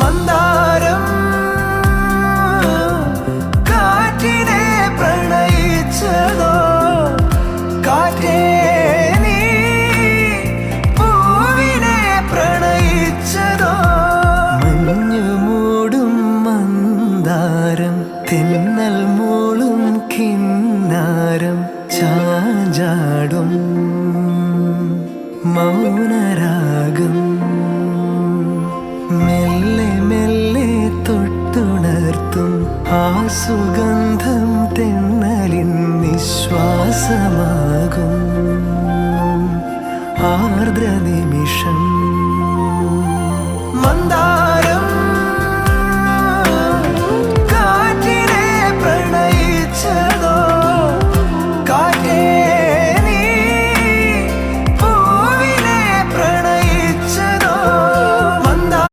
മന്ദാരം കാറ്റിനെ പ്രണയിച്ചതോ, കാറ്റേ നീ പൂവിനെ പ്രണയിച്ചതോ. മഞ്ഞു മൂടും മന്ദാരം, തെന്നൽ മൂളും കിന്നാരം, ചാഞ്ചാടും മൗനരാഗം. മെല്ലെ മെല്ലെ തൊട്ടുണർത്തും ആ സുഗന്ധം തെന്നലിൻ നിശ്വാസമാകും. ആർദ്ര നിമിഷം മന്ദാരം